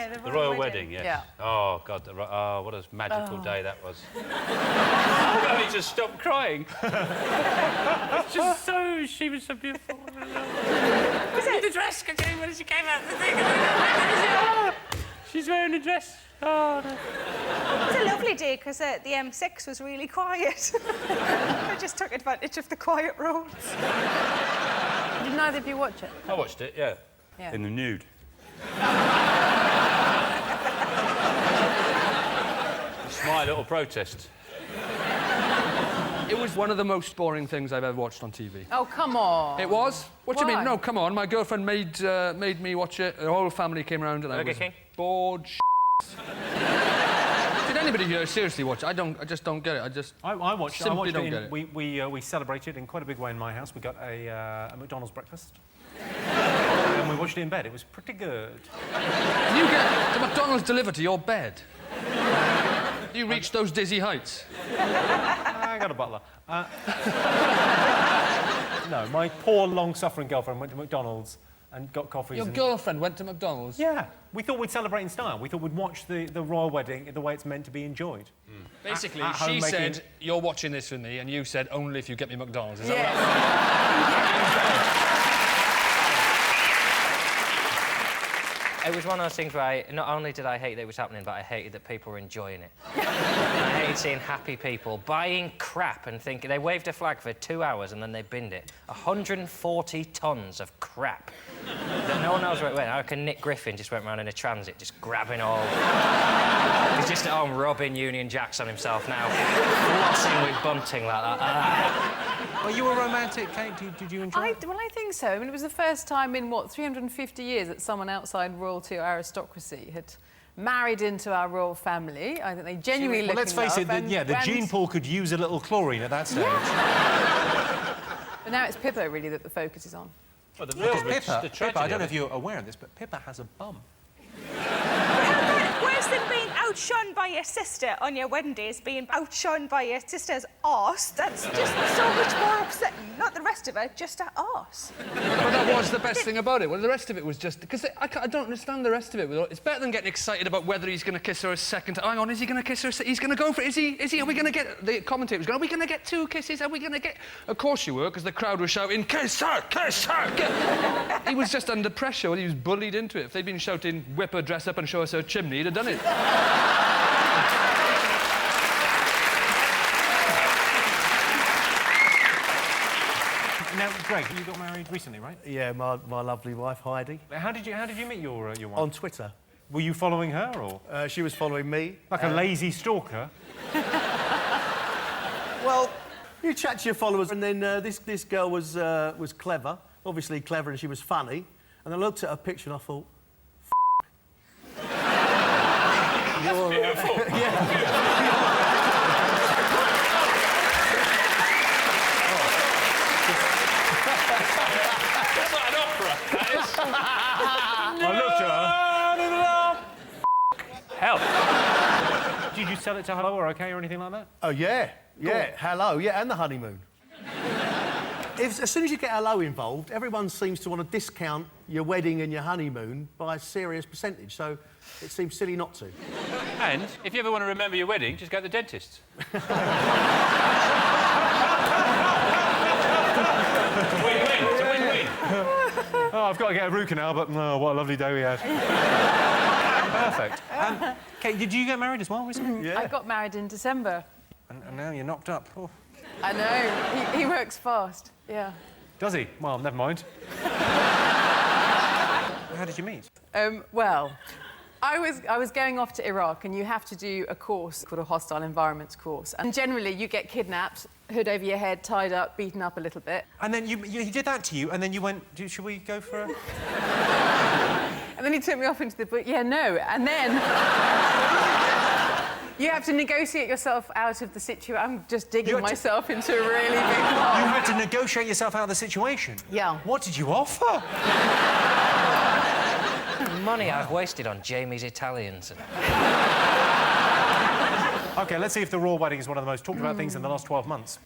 Yeah, the royal wedding, yes. Yeah. Oh, God, what a magical day that was. I just stopped crying. It's just so... She was so beautiful. The dress came when she came out the thing. She's wearing a dress. Oh, no. It was a lovely day because the M6 was really quiet. I just took advantage of the quiet roads. Did neither of you watch it? I watched it, yeah. In the nude. It's my little protest. It was one of the most boring things I've ever watched on TV. Oh, come on. It was? What do you Why? mean? No, come on. My girlfriend made me watch it. The whole family came around and I was bored. Did anybody here seriously watch it? I just don't get it. I watched it. Get it. We celebrated in quite a big way in my house. We got a McDonald's breakfast. And we watched it in bed. It was pretty good. You get the McDonald's delivered to your bed? You reached those dizzy heights? I got a butler. No, my poor, long-suffering girlfriend went to McDonald's and got coffees. Your girlfriend went to McDonald's? Yeah. We thought we'd celebrate in style. We thought we'd watch the royal wedding the way it's meant to be enjoyed. Basically, At home she making... said, you're watching this with me, and you said, only if you get me McDonald's. Is that It was one of those things where not only did I hate that it was happening, but I hated that people were enjoying it. And I hated seeing happy people buying crap and thinking... They waved a flag for 2 hours and then they binned it. 140 tons of crap. That no one knows where it went. I reckon Nick Griffin just went around in a transit, just grabbing all... He's just at home rubbing Union Jacks on himself now. Flossing with bunting like that. Well, you were romantic, Kate. Did you enjoy it? Well, I think so. I mean, it was the first time in, 350 years that someone outside royalty or aristocracy had married into our royal family. I think they genuinely Well, let's face it, the gene pool could use a little chlorine at that stage. Yeah. But now it's Pippa, really, that the focus is on. Well, the real Pippa, I don't know if you're aware of this, but Pippa has a bum. Worse than being outshone by your sister on your wedding day is being outshone by your sister's arse. That's just so much more upsetting. Not the rest of it, just her arse. But that was the best thing about it. Well, the rest of it was just... Because I don't understand the rest of it. It's better than getting excited about whether he's going to kiss her a second time. Hang on, is he going to kiss her? He's going to go for it. Is he? Are we going to get... The commentator was going, are we going to get 2 kisses? Are we going to get... Of course you were, because the crowd was shouting, kiss her, kiss her! He was just under pressure. He was bullied into it. If they'd been shouting, whip her dress up and show us her chimney, he'd have done it. Now, Greg, you got married recently, right? Yeah, my lovely wife, Heidi. How did you meet your wife? On Twitter. Were you following her, or...? She was following me. Like a lazy stalker? Well, you chat to your followers, and then this girl was clever, obviously clever, and she was funny. And I looked at her picture and I thought, That's beautiful. That's not an opera. That is... I looked at her. Help. Did you sell it to Hello or OK or anything like that? oh, yeah, hello, yeah, and the honeymoon. As soon as you get hello involved, everyone seems to want to discount your wedding and your honeymoon by a serious percentage, so it seems silly not to. And if you ever want to remember your wedding, just go to the dentist. Win-win. It's a win-win. Oh, I've got to get a root canal, but no, what a lovely day we had. Perfect. Kate, did you get married as well recently? Yeah. I got married in December. And now you're knocked up. Oh. I know. He works fast, yeah. Does he? Well, never mind. How did you meet? Well, I was going off to Iraq, and you have to do a course called a hostile environments course. And generally, you get kidnapped, hood over your head, tied up, beaten up a little bit. And then he did that to you, and then you went, should we go for a... And then he took me off into the bush. Yeah, no. And then you have to negotiate yourself out of the situation. I'm just digging myself into a really big hole. You had to negotiate yourself out of the situation? Yeah. What did you offer? Money I've wasted on Jamie's Italians. OK, let's see if the royal wedding is one of the most talked about things in the last 12 months.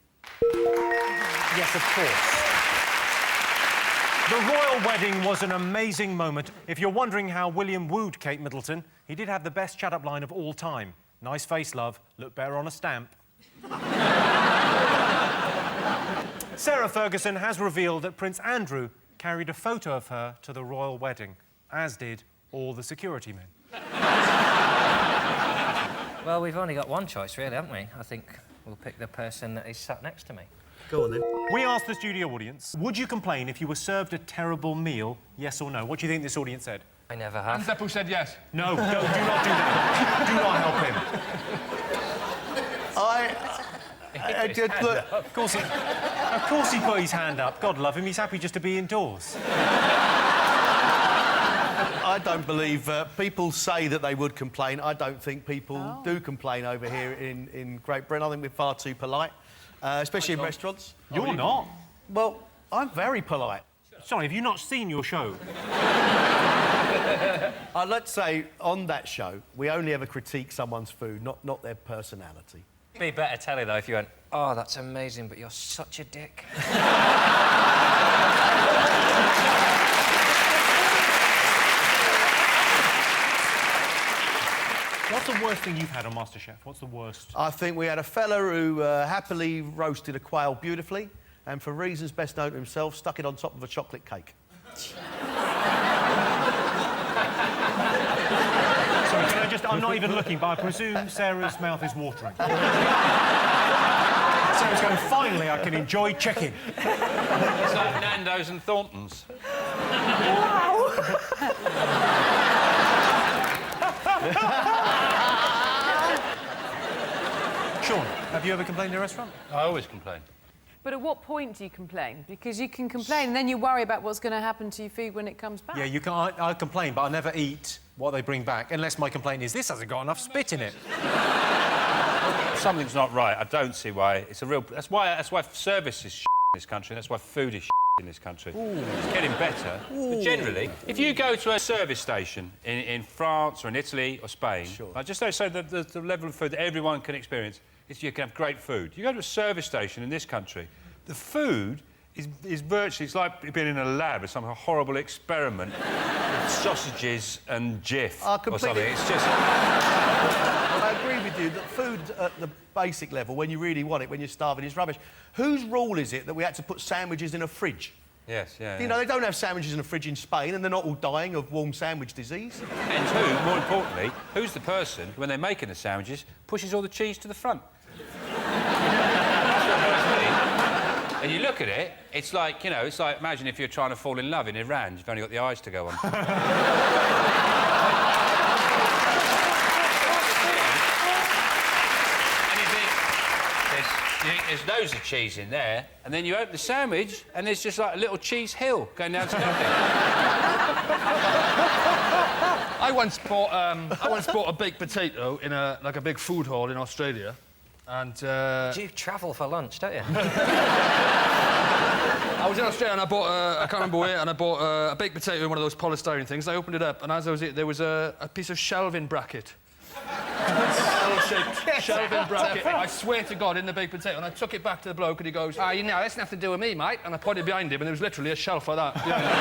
Yes, of course. The royal wedding was an amazing moment. If you're wondering how William wooed Kate Middleton, he did have the best chat-up line of all time. Nice face, love. Look better on a stamp. Sarah Ferguson has revealed that Prince Andrew carried a photo of her to the royal wedding, as did all the security men. Well, we've only got one choice, really, haven't we? I think we'll pick the person that is sat next to me. Go on, then. We asked the studio audience, would you complain if you were served a terrible meal, yes or no? What do you think this audience said? I never have. Zeppo said yes. No, do not do that. Do not help him. Look, Of course he put his hand up. God love him, he's happy just to be indoors. I don't believe people say that they would complain. I don't think people do complain over here in Great Britain. I think we're far too polite, especially in restaurants. You're not. Well, I'm very polite. Sorry, have you not seen your show? Let's say on that show, we only ever critique someone's food, not their personality. Be better telly, though, if you went, oh, that's amazing, but you're such a dick. What's the worst thing you've had on MasterChef? What's the worst? I think we had a fella who happily roasted a quail beautifully and, for reasons best known to himself, stuck it on top of a chocolate cake. Sorry, can I just... I'm not even looking, but I presume Sarah's mouth is watering. Sarah's going, finally, I can enjoy chicken. It's like Nando's and Thornton's. Sean, have you ever complained in a restaurant? I always complain. But at what point do you complain? Because you can complain and then you worry about what's going to happen to your food when it comes back. Yeah, you can. I complain, but I never eat what they bring back, unless my complaint is, this hasn't got enough spit in it. If something's not right, I don't see why. It's a real... That's why service is in this country, and that's why food is in this country. Ooh. It's getting better. But generally, if you go to a service station in France or in Italy or Spain, like just so the level of food that everyone can experience, is you can have great food. You go to a service station in this country, the food is virtually... It's like being in a lab with some horrible experiment with sausages and Jif or something. It's just... I agree with you that food at the basic level, when you really want it, when you're starving, is rubbish. Whose rule is it that we had to put sandwiches in a fridge? Yes, yeah. You know, they don't have sandwiches in a fridge in Spain, and they're not all dying of warm sandwich disease. And who, more importantly, who's the person, when they're making the sandwiches, pushes all the cheese to the front? And you look at it, it's like, you know, it's like, imagine if you're trying to fall in love in Iran, you've only got the eyes to go on. There's loads of cheese in there, and then you open the sandwich, and there's just like a little cheese hill going down to nothing. I once bought a baked potato in a big food hall in Australia, and... You travel for lunch, don't you? I was in Australia and I bought, I can't remember where, and I bought a baked potato in one of those polystyrene things. I opened it up, and as I was eating, there was a piece of shelving bracket. L-shaped shelving bracket, I swear to God, in the baked potato. And I took it back to the bloke, and he goes, you know, that's nothing to do with me, mate. And I pointed behind him, and there was literally a shelf like that behind him.